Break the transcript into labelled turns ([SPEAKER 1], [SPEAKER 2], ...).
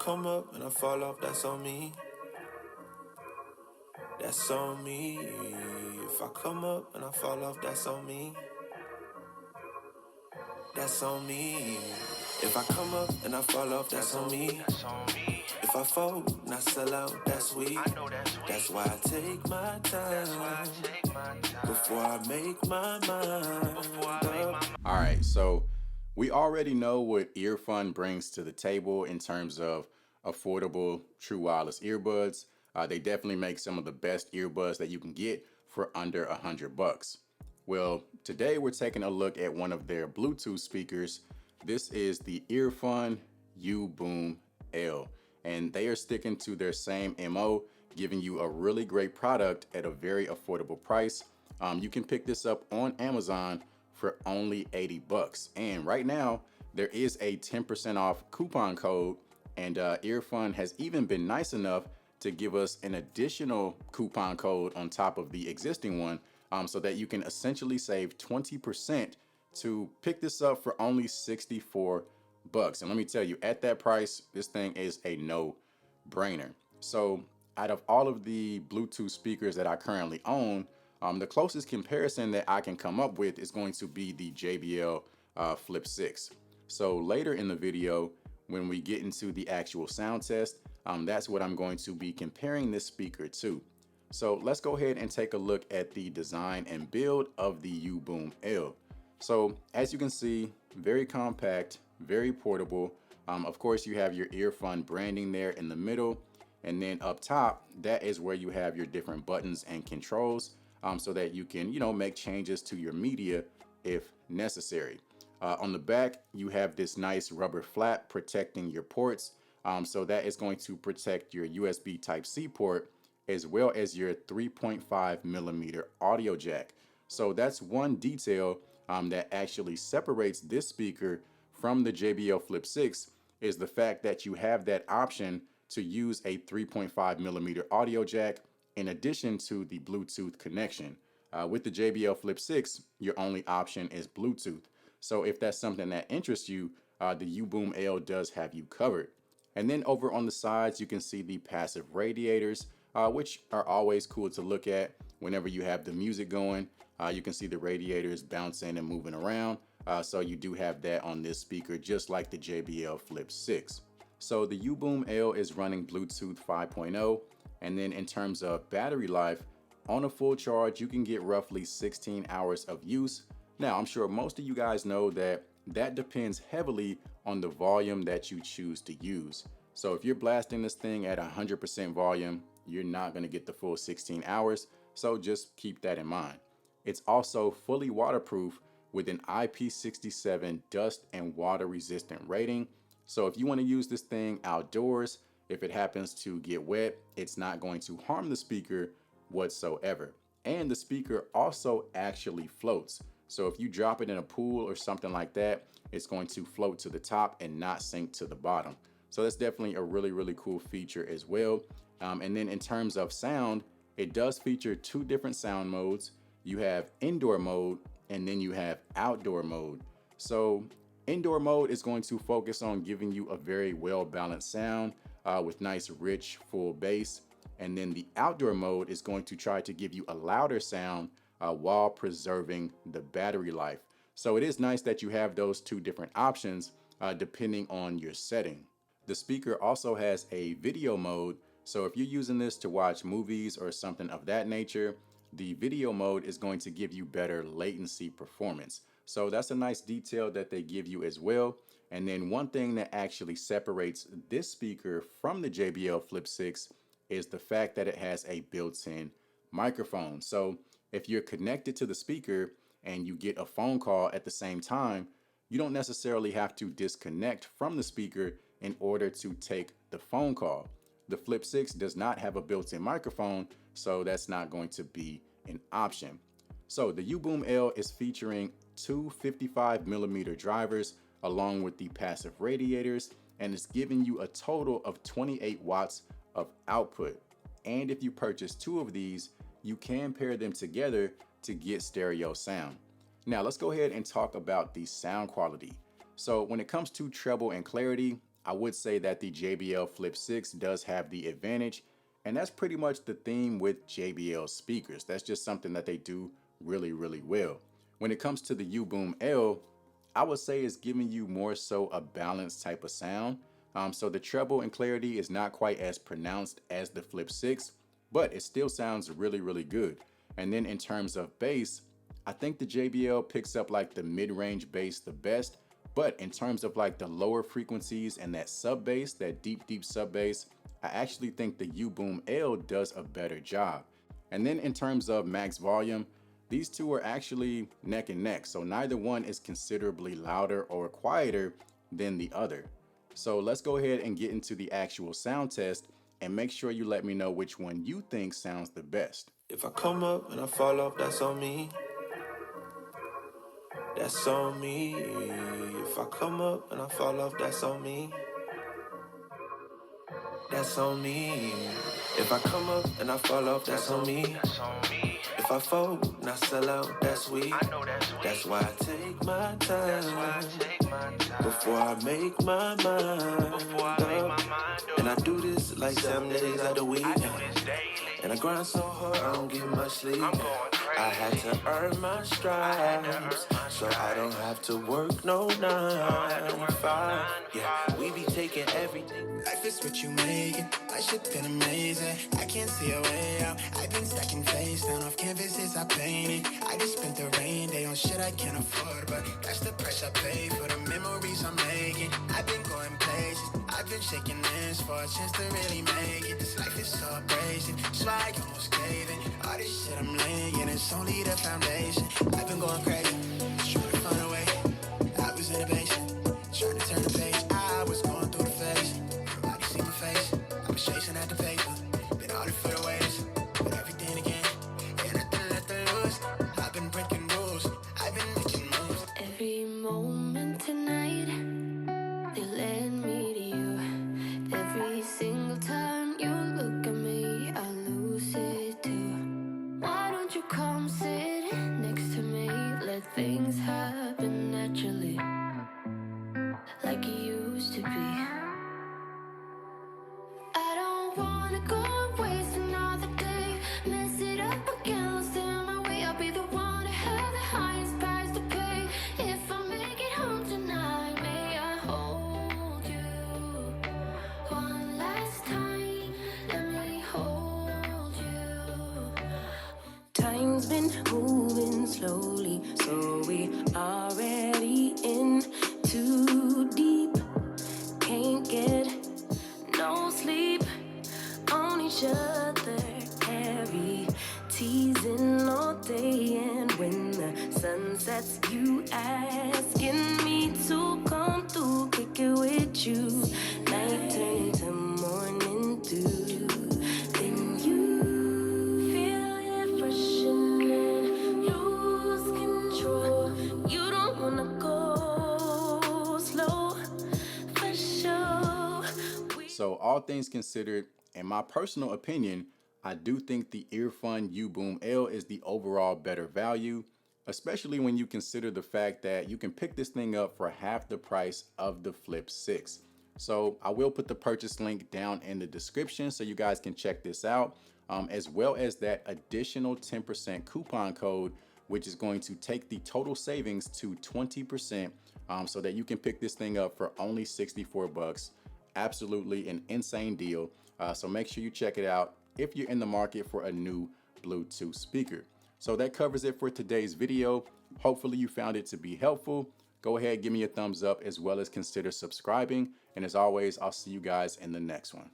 [SPEAKER 1] come up and I fall off, that's on me. That's on me. If I come up and I fall off, that's on me. That's on me. If I come up and I fall off, that's on me. If I fold and I sell out, that's weak. That's why I take my time before I make my mind up.
[SPEAKER 2] All right, so we already know what Earfun brings to the table in terms of affordable true wireless earbuds. They definitely make some of the best earbuds that you can get for under $100. Well, today we're taking a look at one of their Bluetooth speakers. This is the Earfun UBoom L, and they are sticking to their same MO, giving you a really great product at a very affordable price. You can pick this up on Amazon for only $80. And right now, there is a 10% off coupon code, and Earfun has even been nice enough to give us an additional coupon code on top of the existing one, so that you can essentially save 20% to pick this up for only $64. And let me tell you, at that price, this thing is a no-brainer. So out of all of the Bluetooth speakers that I currently own, the closest comparison that I can come up with is going to be the JBL Flip 6. So later in the video, when we get into the actual sound test, that's what I'm going to be comparing this speaker to. So let's go ahead and take a look at the design and build of the UBoom L. So as you can see, very compact, very portable. Of course, you have your Earfun branding there in the middle, and then up top, that is where you have your different buttons and controls, so that you can, make changes to your media if necessary. On the back, you have this nice rubber flap protecting your ports. So that is going to protect your USB Type-C port, as well as your 3.5 millimeter audio jack. So that's one detail that actually separates this speaker from the JBL Flip 6, is the fact that you have that option to use a 3.5 millimeter audio jack in addition to the Bluetooth connection. With the JBL Flip 6, your only option is Bluetooth. So if that's something that interests you, the UBoom L does have you covered. And then over on the sides, you can see the passive radiators, which are always cool to look at whenever you have the music going. You can see the radiators bouncing and moving around. So you do have that on this speaker, just like the JBL Flip 6. So the UBoom L is running Bluetooth 5.0. And then in terms of battery life, on a full charge, you can get roughly 16 hours of use. Now, I'm sure most of you guys know that depends heavily on the volume that you choose to use. So if you're blasting this thing at 100% volume, you're not going to get the full 16 hours. So just keep that in mind. It's also fully waterproof with an IP67 dust and water resistant rating. So if you want to use this thing outdoors, if it happens to get wet, it's not going to harm the speaker whatsoever. And the speaker also actually floats. So if you drop it in a pool or something like that, it's going to float to the top and not sink to the bottom. So that's definitely a really, really cool feature as well. And then in terms of sound, it does feature two different sound modes. You have indoor mode, and then you have outdoor mode. So indoor mode is going to focus on giving you a very well-balanced sound with nice, rich, full bass. And then the outdoor mode is going to try to give you a louder sound while preserving the battery life. So it is nice that you have those two different options depending on your setting. The speaker also has a video mode. So if you're using this to watch movies or something of that nature, the video mode is going to give you better latency performance. So that's a nice detail that they give you as well. And then one thing that actually separates this speaker from the JBL Flip 6 is the fact that it has a built-in microphone. So if you're connected to the speaker and you get a phone call at the same time, you don't necessarily have to disconnect from the speaker in order to take the phone call. The Flip 6 does not have a built-in microphone, so that's not going to be an option. So the UBoom L is featuring two 55mm drivers along with the passive radiators, and it's giving you a total of 28 watts of output. And if you purchase two of these, you can pair them together to get stereo sound. Now let's go ahead and talk about the sound quality. So when it comes to treble and clarity, I would say that the JBL Flip 6 does have the advantage, and that's pretty much the theme with JBL speakers. That's just something that they do really, really well. When it comes to the UBoom L, I would say it's giving you more so a balanced type of sound. So the treble and clarity is not quite as pronounced as the Flip 6, but it still sounds really, really good. And then in terms of bass, I think the JBL picks up like the mid-range bass the best, but in terms of like the lower frequencies and that sub bass, that deep sub bass, I actually think the UBoom L does a better job. And then in terms of max volume, these two are actually neck and neck, so neither one is considerably louder or quieter than the other. So let's go ahead and get into the actual sound test and make sure you let me know which one you think sounds the best.
[SPEAKER 1] If I come up and I fall off, that's on me. That's on me. If I come up and I fall off, that's on me. That's on me. If I come up and I fall off, that's on me. If I fold and I sell out, that's weak. That's why I take my time before I make my mind up. And I do this like 7 days out of the week. And I grind so hard, I don't get much sleep. I had to earn my stripes, so I don't have to work no 9 to 5. Yeah, we be taking everything.
[SPEAKER 3] Life is what you make it. My shit been amazing. I can't see a way out. I've been stacking face down off canvases I painted. I just spent the rain day on shit I can't afford, but that's the price I pay for the memories I'm making. I've been going places. I've been shaking hands for a chance to really make it. This life is so abrasive, so I almost gave in. All this shit I'm laying, it's only the foundation. I've been going crazy, trying to find a way. I was in the basement, trying to turn the page. I was going through the phase. Nobody see my face. I was chasing at the paper, been all the for ways, but everything again, and nothing left to lose. I've been breaking rules, I've been making moves.
[SPEAKER 4] Every moment tonight, they led me to you. Every single time you look at me, I lose it too. Why don't you come sit next to me? Let things happen naturally, like it used to be. I don't wanna go waste another day, mess it up again, lost in my way. I'll be the one to have the highest price to pay. If I make it home tonight, may I hold you one last time? Let me hold you. Time's been moving slowly, so we already in too deep. Can't get no sleep on each other, heavy teasing all day, and when the sun sets, you asking me to come through, kick it with you. Night turn to morning dew, then you feel it rushing in, lose control. You don't wanna go slow, for sure.
[SPEAKER 2] So all things considered, in my personal opinion, I do think the Earfun UBoom L is the overall better value, especially when you consider the fact that you can pick this thing up for half the price of the Flip 6. So I will put the purchase link down in the description so you guys can check this out, as well as that additional 10% coupon code, which is going to take the total savings to 20%, so that you can pick this thing up for only 64 bucks. Absolutely an insane deal. So make sure you check it out if you're in the market for a new Bluetooth speaker. So that covers it for today's video. Hopefully you found it to be helpful. Go ahead, give me a thumbs up, as well as consider subscribing. And as always, I'll see you guys in the next one.